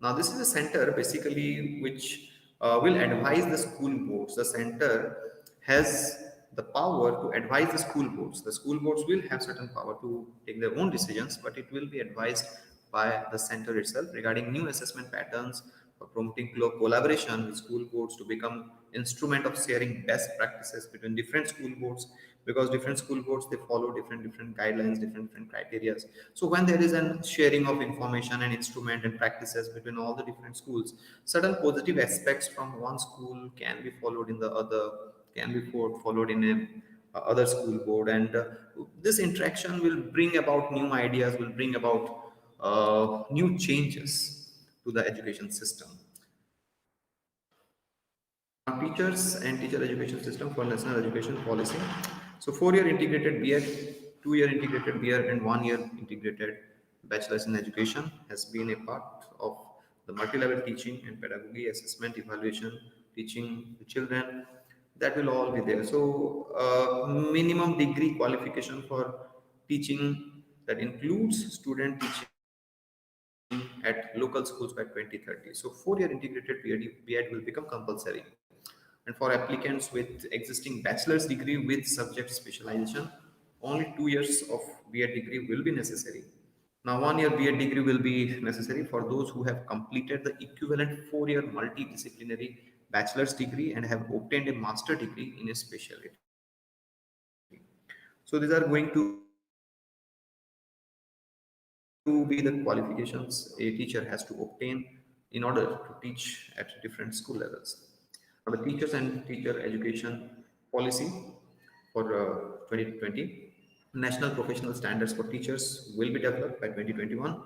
Now, this is a center basically which will advise the school boards. The center has the power to advise the school boards. The school boards will have certain power to take their own decisions, but it will be advised by the center itself regarding new assessment patterns, for promoting collaboration with school boards to become instrument of sharing best practices between different school boards, because different school boards they follow different guidelines, different criteria. So when there is a sharing of information and instrument and practices between all the different schools, certain positive aspects from one school can be followed in the other, can be followed in a other school board, and this interaction will bring about new ideas, will bring about new changes to the education system. Now, teachers and teacher education system for national education policy. So 4-year integrated B.Ed, 2-year integrated B.Ed, and 1-year integrated bachelor's in education has been a part of the multi-level teaching and pedagogy, assessment, evaluation, teaching the children. That will all be there. So minimum degree qualification for teaching, that includes student teaching at local schools by 2030. So 4-year integrated B.Ed will become compulsory. And for applicants with existing bachelor's degree with subject specialization, only 2 years of B.Ed degree will be necessary. Now, 1 year BEd degree will be necessary for those who have completed the equivalent 4 year multidisciplinary bachelor's degree and have obtained a master degree in a specialty. So, these are going to be the qualifications a teacher has to obtain in order to teach at different school levels. Now, the teachers and teacher education policy for 2020, National Professional Standards for Teachers will be developed by 2021.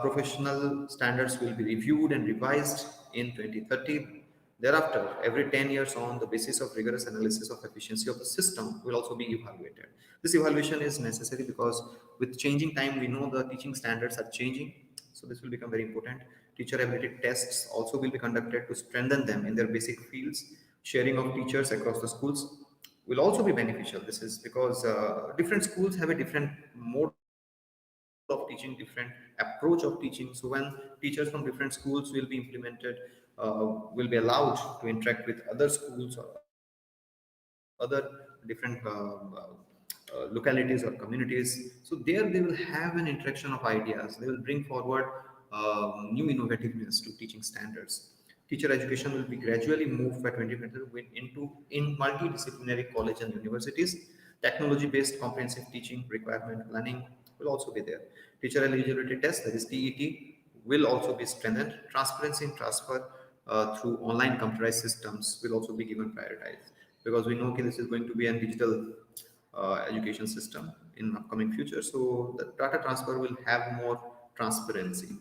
Professional standards will be reviewed and revised in 2030. Thereafter, every 10 years on the basis of rigorous analysis of efficiency of the system will also be evaluated. This evaluation is necessary because with changing time, we know the teaching standards are changing. So this will become very important. Teacher ability tests also will be conducted to strengthen them in their basic fields. Sharing of teachers across the schools will also be beneficial. This is because different schools have a different mode of teaching, different approach of teaching. So when teachers from different schools will be implemented, will be allowed to interact with other schools or other different localities or communities. So there they will have an interaction of ideas. They will bring forward new innovativeness to teaching standards. Teacher education will be gradually moved by 2020 into in multidisciplinary college and universities. Technology-based comprehensive teaching requirement planning will also be there. Teacher eligibility test, that is TET, will also be strengthened. Transparency in transfer through online computerized systems will also be given priority because we know okay, this is going to be a digital education system in upcoming future. So the data transfer will have more transparency.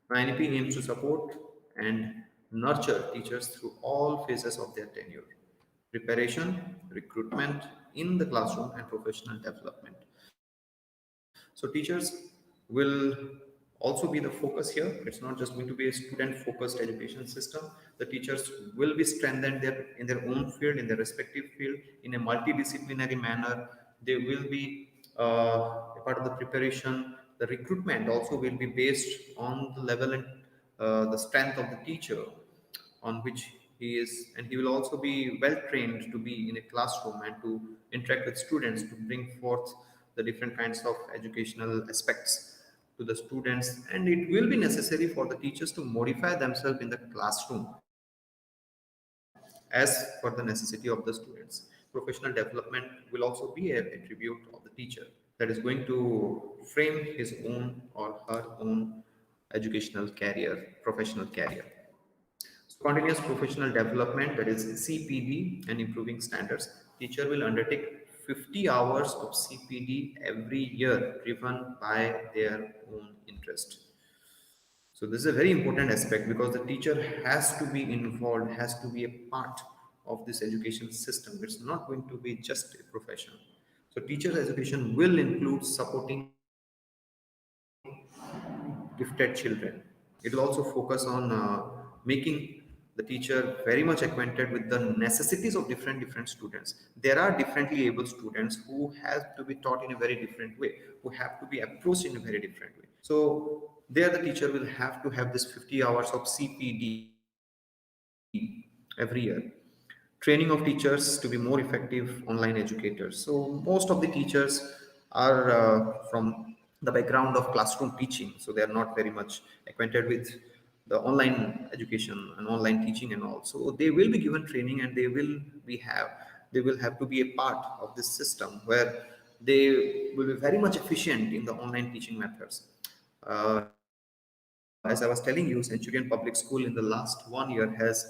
Now, NEP aims to support and nurture teachers through all phases of their tenure: preparation, recruitment in the classroom, and professional development. So, teachers will also be the focus here. It's not just going to be a student focused education system. The teachers will be strengthened in their own field, in their respective field, in a multidisciplinary manner. They will be a part of the preparation. The recruitment also will be based on the level and the strength of the teacher on which he is, and he will also be well trained to be in a classroom and to interact with students to bring forth the different kinds of educational aspects to the students. And it will be necessary for the teachers to modify themselves in the classroom as per the necessity of the students. Professional development will also be a attribute of the teacher that is going to frame his own or her own educational career, professional career. So continuous professional development, that is CPD, and improving standards. Teacher will undertake 50 hours of CPD every year driven by their own interest. So this is a very important aspect because the teacher has to be involved, has to be a part of this education system. It's not going to be just a profession. So teacher education will include supporting gifted children. It will also focus on making the teacher very much acquainted with the necessities of different students. There are differently able students who have to be taught in a very different way, who have to be approached in a very different way. So there the teacher will have to have this 50 hours of CPD every year. Training of teachers to be more effective online educators. So most of the teachers are from the background of classroom teaching, so they are not very much acquainted with the online education and online teaching and all. So they will be given training and they will have to be a part of this system where they will be very much efficient in the online teaching methods. As I was telling you, Centurion Public School in the last 1 year has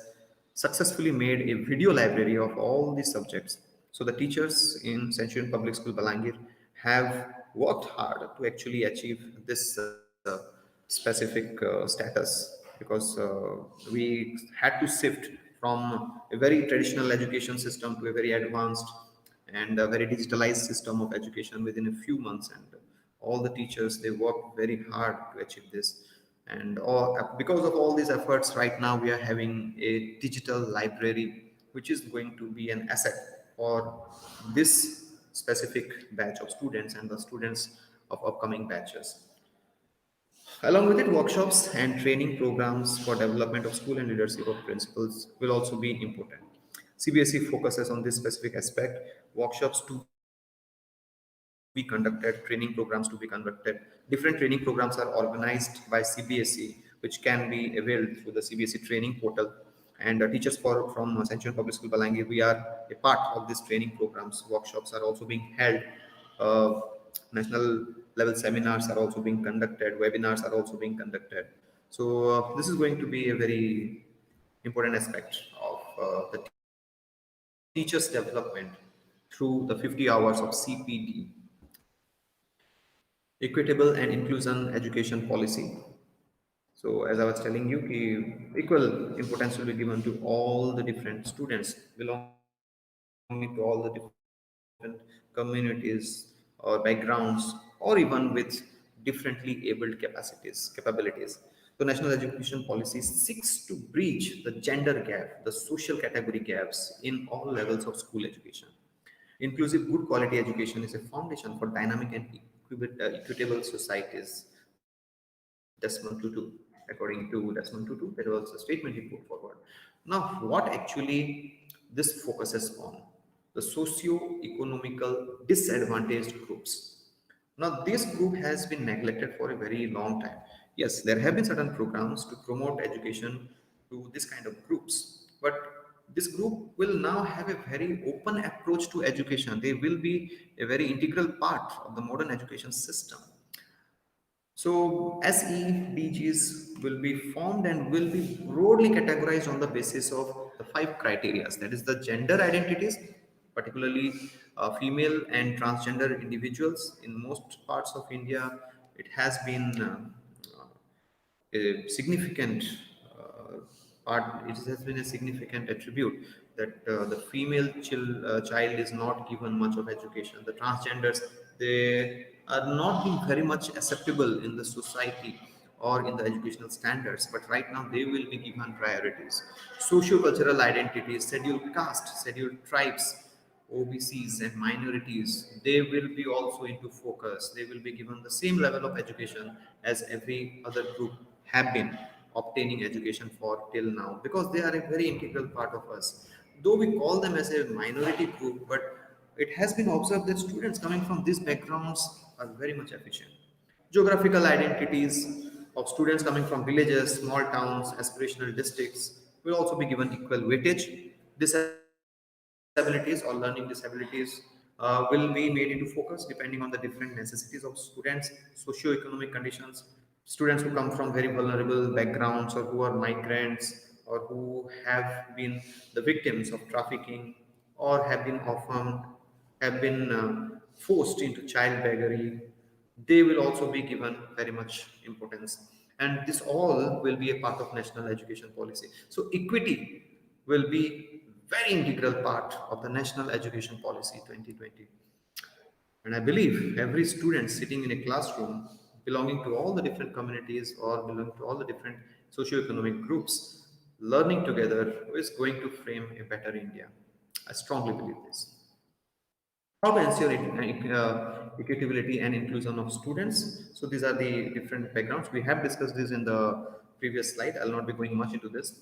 successfully made a video library of all these subjects. So the teachers in Centurion Public School Balangir have worked hard to actually achieve this specific status because we had to shift from a very traditional education system to a very advanced and a very digitalized system of education within a few months. And all the teachers, they worked very hard to achieve this. And because of all these efforts, right now we are having a digital library which is going to be an asset for this specific batch of students and the students of upcoming batches. Along with it, workshops and training programs for development of school and leadership of principals will also be important. CBSE focuses on this specific aspect. Workshops to be held conducted, training programs to be conducted. Different training programs are organized by CBSE, which can be availed through the CBSE training portal. And teachers from Centurion Public School Balangir, we are a part of these training programs. Workshops are also being held. Uh, National level seminars are also being conducted. Webinars are also being conducted. So this is going to be a very important aspect of the teachers' development through the 50 hours of CPD, equitable and inclusion education policy. So as I was telling you, equal importance will be given to all the different students belonging to all the different communities or backgrounds, or even with differently abled capabilities. So national education policy seeks to bridge the gender gap, the social category gaps in all levels of school education. Inclusive, good quality education is a foundation for dynamic and equitable societies. Desmond Tutu, according to Desmond Tutu, that was a statement he put forward. Now, what actually this focuses on? The socio-economical disadvantaged groups. Now, this group has been neglected for a very long time. Yes, there have been certain programs to promote education to this kind of groups, but this group will now have a very open approach to education. They will be a very integral part of the modern education system. So SEDGs will be formed and will be broadly categorized on the basis of the five criteria. That is the gender identities, particularly female and transgender individuals. In most parts of India, it has been a significant it has been a significant attribute that the child is not given much of education. The transgenders, they are not being very much acceptable in the society or in the educational standards, but right now they will be given priorities. Socio-cultural identities, scheduled caste, scheduled tribes, OBCs and minorities, they will be also into focus. They will be given the same level of education as every other group have been obtaining education for till now, because they are a very integral part of us. Though we call them as a minority group, but it has been observed that students coming from these backgrounds are very much efficient. Geographical identities of students coming from villages, small towns, aspirational districts will also be given equal weightage. Disabilities or learning disabilities will be made into focus depending on the different necessities of students, socio-economic conditions. Students who come from very vulnerable backgrounds, or who are migrants, or who have been the victims of trafficking, or have been forced into child beggary, they will also be given very much importance. And this all will be a part of national education policy. So equity will be very integral part of the national education policy 2020. And I believe every student sitting in a classroom belonging to all the different communities or belonging to all the different socio-economic groups learning together is going to frame a better India. I strongly believe this. How to ensure equitability and inclusion of students? So these are the different backgrounds. We have discussed this in the previous slide. I'll not be going much into this.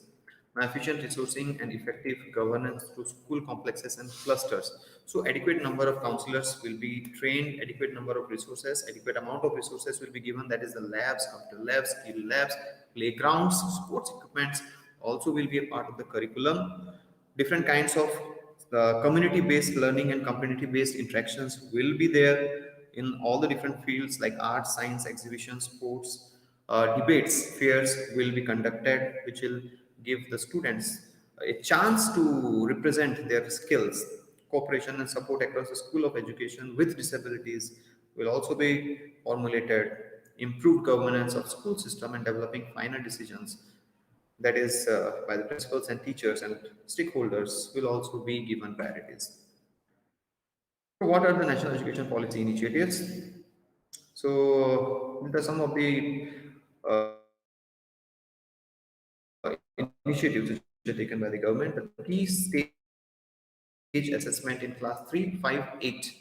Now, efficient resourcing and effective governance through school complexes and clusters. So adequate number of counselors will be trained, adequate number of resources, adequate amount of resources will be given. That is the labs, computer labs, skill labs, playgrounds, sports equipments also will be a part of the curriculum. Different kinds of community-based learning and community-based interactions will be there in all the different fields like art, science, exhibitions, sports. Debates, fairs will be conducted, which will give the students a chance to represent their skills. Cooperation and support across the school of education with disabilities will also be formulated. Improved governance of school system and developing final decisions, that is by the principals and teachers and stakeholders, will also be given priorities. So what are the national education policy initiatives? So these are some of the initiatives which are taken by the government. The key stage assessment in class 358.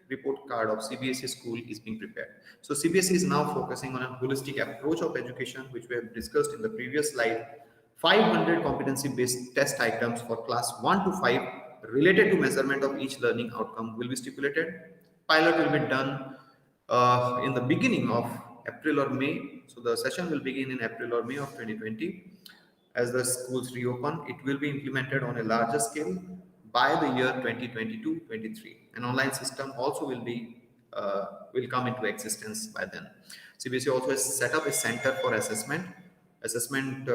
Report card of CBSE school is being prepared. So CBSE is now focusing on a holistic approach of education, which we have discussed in the previous slide. 500 competency-based test items for class 1 to 5 related to measurement of each learning outcome will be stipulated. Pilot will be done in the beginning of April or May. So the session will begin in April or May of 2020. As the schools reopen, it will be implemented on a larger scale by the year 2022-23. An online system also will come into existence by then. CBSE also has set up a center for assessment. Assessment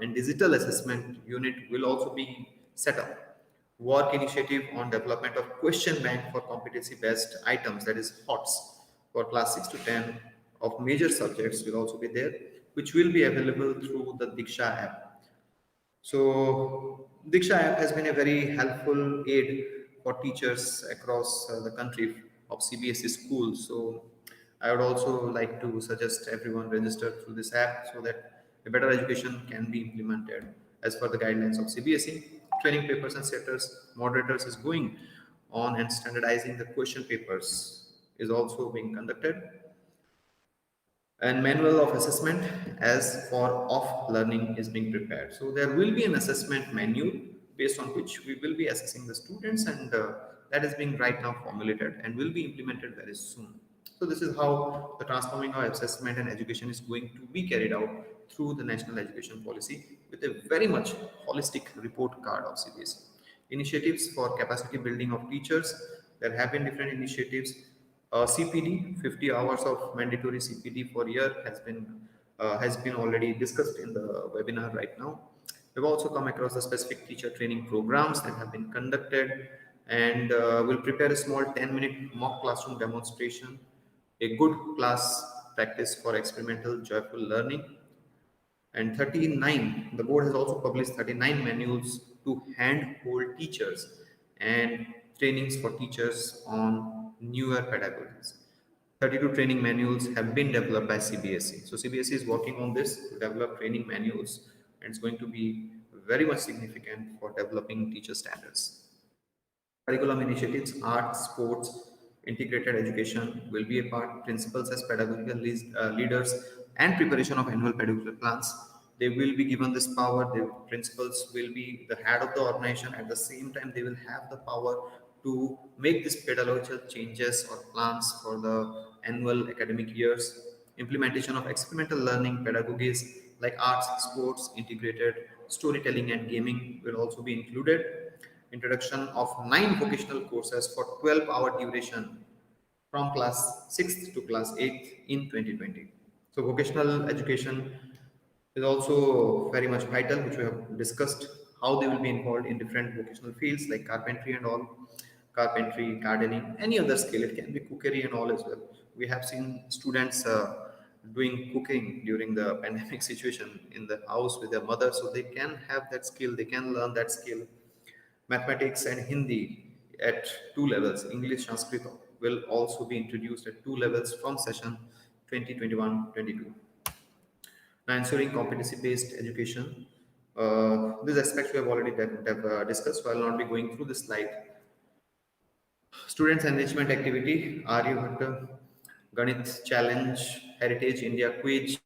and digital assessment unit will also be set up. Work initiative on development of question bank for competency based items, that is HOTS, for class 6 to 10 of major subjects will also be there, which will be available through the Diksha app. So Diksha app has been a very helpful aid for teachers across the country of CBSE schools. So I would also like to suggest everyone register through this app so that a better education can be implemented as per the guidelines of CBSE. Training papers and setters, moderators is going on, and standardizing the question papers is also being conducted, and manual of assessment as for off learning is being prepared. So there will be an assessment manual based on which we will be assessing the students, and that is being right now formulated and will be implemented very soon. So this is how the transforming of assessment and education is going to be carried out through the national education policy, with a very much holistic report card of CBSE. Initiatives for capacity building of teachers, there have been different initiatives. CPD, 50 hours of mandatory CPD for year has been already discussed in the webinar right now. We've also come across the specific teacher training programs that have been conducted, and we'll prepare a small 10-minute mock classroom demonstration, a good class practice for experimental joyful learning. And 39, the board has also published 39 manuals to handhold teachers and trainings for teachers on newer pedagogies. 32 training manuals have been developed by CBSE. So CBSE is working on this to develop training manuals, and it's going to be very much significant for developing teacher standards. Curriculum initiatives, art, sports, integrated education will be a part. Principals as pedagogical leaders and preparation of annual pedagogical plans. They will be given this power. The principals will be the head of the organization. At the same time, they will have the power to make these pedagogical changes or plans for the annual academic years. Implementation of experimental learning pedagogies like arts, sports, integrated storytelling and gaming will also be included. Introduction of 9 vocational courses for 12-hour duration from class 6th to class 8th in 2020. So vocational education is also very much vital, which we have discussed how they will be involved in different vocational fields like carpentry and all, carpentry, gardening, any other skill. It can be cookery and all as well. We have seen students doing cooking during the pandemic situation in the house with their mother, so they can have that skill, they can learn that skill. Mathematics and Hindi at 2 levels. English Sanskrit will also be introduced at 2 levels from session 2021-22. Now, ensuring competency-based education. These aspects we have already discussed, so I will not be going through this slide. Students engagement activity, Aryabhatta, Ganit Challenge, Heritage India Quiz,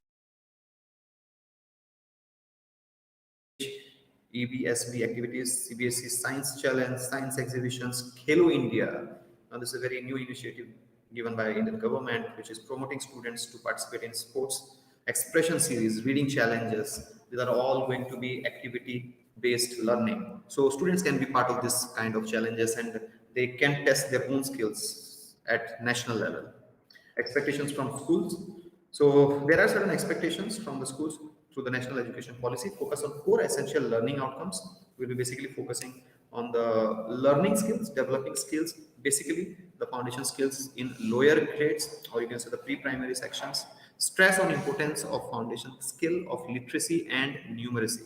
EBSB activities, CBSE Science Challenge, Science Exhibitions, Khelo India. Now, this is a very new initiative given by Indian government, which is promoting students to participate in sports, expression series, reading challenges. These are all going to be activity-based learning. So students can be part of this kind of challenges, and they can test their own skills at national level. Expectations from schools. So there are certain expectations from the schools through the national education policy. Focus on 4 essential learning outcomes. We'll be basically focusing on the learning skills, developing skills, basically the foundation skills in lower grades, or you can say the pre-primary sections. Stress on importance of foundation skill of literacy and numeracy.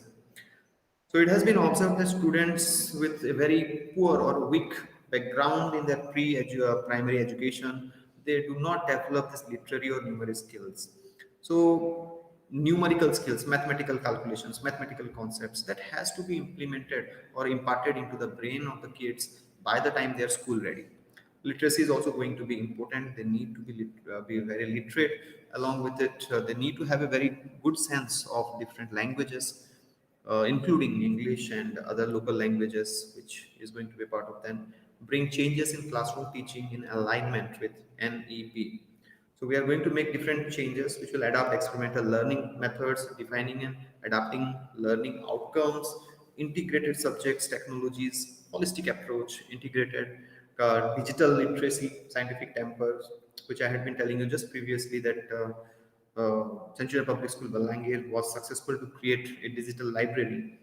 So it has been observed that students with a very poor or weak background in their primary education, they do not develop this literary or numeric skills. So numerical skills, mathematical calculations, mathematical concepts, that has to be implemented or imparted into the brain of the kids by the time they are school ready. Literacy is also going to be important. They need to be very literate. Along with it, they need to have a very good sense of different languages, including English and other local languages, which is going to be part of them. bring changes in classroom teaching in alignment with NEP. So we are going to make different changes which will adapt experimental learning methods, defining and adapting learning outcomes, integrated subjects, technologies, holistic approach, integrated digital literacy, scientific tempers, which I had been telling you just previously that Centurion Public School Balangir was successful to create a digital library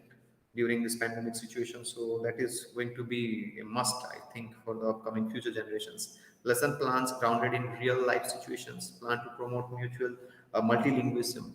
during this pandemic situation. So that is going to be a must, I think, for the upcoming future generations. Lesson plans grounded in real life situations, plan to promote mutual multilingualism.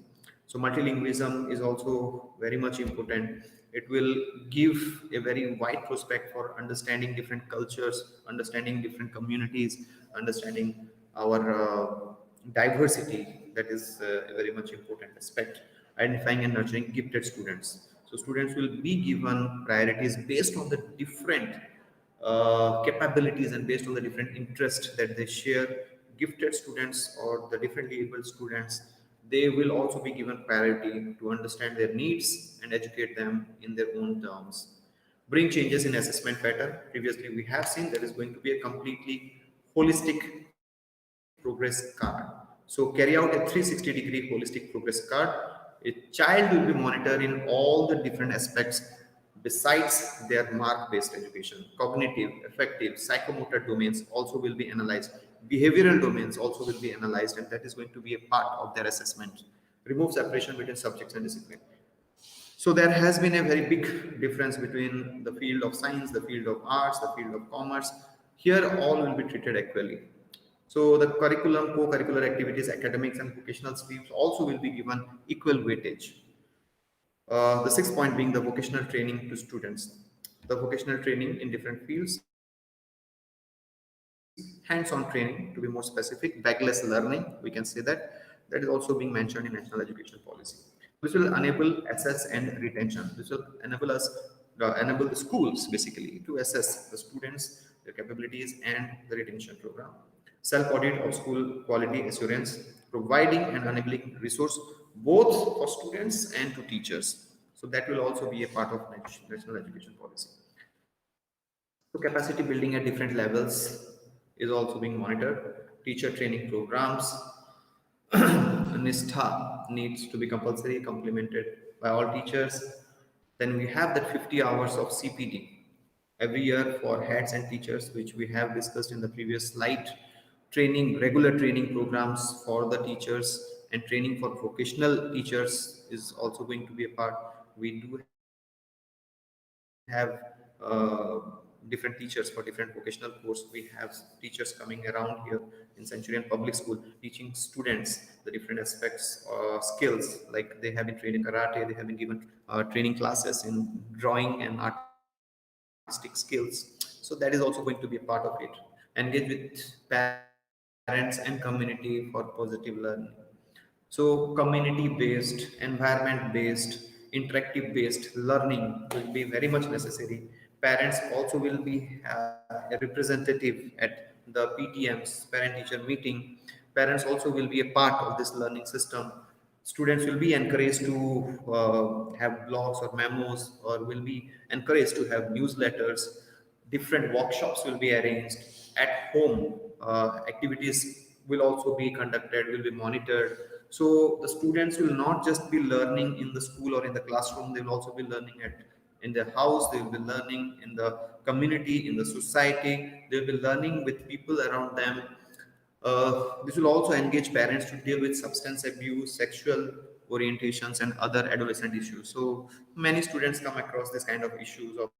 So multilingualism is also very much important. It will give a very wide prospect for understanding different cultures, understanding different communities, understanding our diversity. That is a very much important aspect. Identifying and nurturing gifted students. So students will be given priorities based on the different capabilities and based on the different interests that they share. Gifted students or the differently able students, they will also be given priority to understand their needs and educate them in their own terms. Bring changes in assessment pattern. Previously, we have seen there is going to be a completely holistic progress card. So carry out a 360-degree holistic progress card. A child will be monitored in all the different aspects besides their mark-based education. Cognitive, affective, psychomotor domains also will be analyzed. Behavioral domains also will be analyzed, and that is going to be a part of their assessment. Remove separation between subjects and discipline. So there has been a very big difference between the field of science, the field of arts, the field of commerce. Here, all will be treated equally. So the curriculum, co-curricular activities, academics, and vocational streams also will be given equal weightage. The sixth point being the vocational training to students. The vocational training in different fields, hands-on training to be more specific, bagless learning, we can say that is also being mentioned in National Education Policy. So this will enable access and retention. This will enable us, enable the schools basically to assess the students, their capabilities, and the retention program. Self-audit of school quality assurance, providing an enabling resource both for students and to teachers. So that will also be a part of national education policy. So capacity building at different levels is also being monitored. Teacher training programs, NISTHA needs to be compulsory, complemented by all teachers. Then we have that 50 hours of CPD every year for heads and teachers, which we have discussed in the previous slide. Training, regular training programs for the teachers and training for vocational teachers is also going to be a part. We do have different teachers for different vocational course. We have teachers coming around here in Centurion Public School teaching students the different aspects, skills, like they have been trained in karate, they have been given training classes in drawing and artistic skills. So that is also going to be a part of it. Engage with parents and community for positive learning. So community-based, environment-based, interactive-based learning will be very much necessary. Parents also will be a representative at the PTMs, parent-teacher meeting. Parents also will be a part of this learning system. Students will be encouraged to have blogs or memos, or will be encouraged to have newsletters. Different workshops will be arranged at home. Activities will also be conducted, will be monitored. So the students will not just be learning in the school or in the classroom, they will also be learning at in their house, they will be learning in the community, in the society, they will be learning with people around them. This will also engage parents to deal with substance abuse, sexual orientations, and other adolescent issues. So many students come across this kind of issues of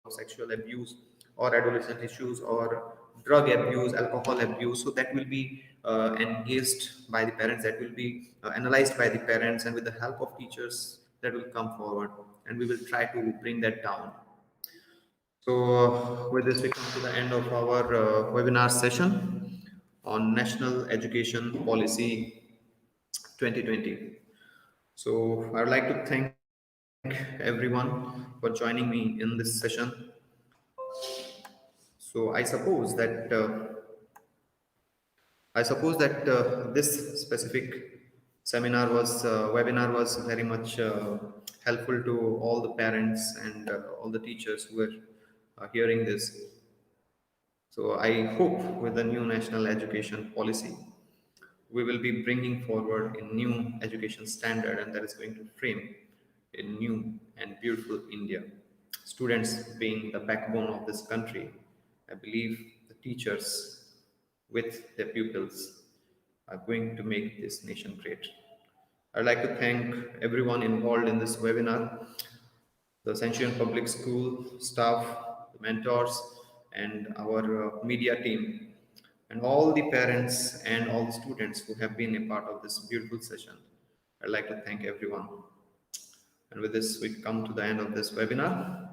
sexual abuse or adolescent issues or drug abuse, alcohol abuse. So that will be engaged by the parents, that will be analyzed by the parents, and with the help of teachers, that will come forward, and we will try to bring that down. So, with this, we come to the end of our webinar session on National Education Policy 2020. So, I would like to thank everyone for joining me in this session. So, I suppose that this specific webinar was very much helpful to all the parents and all the teachers who were hearing this. So I hope with the new national education policy, we will be bringing forward a new education standard, and that is going to frame a new and beautiful India. Students being the backbone of this country, I believe the teachers with their pupils are going to make this nation great. I'd like to thank everyone involved in this webinar, the Centurion Public School staff, the mentors, and our media team, and all the parents and all the students who have been a part of this beautiful session. I'd like to thank everyone. And with this, we come to the end of this webinar.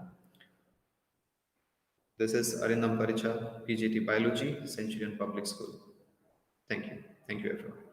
This is Arindam PARICHHA, PGT Biology, Centurion Public School. Thank you. Thank you, everyone.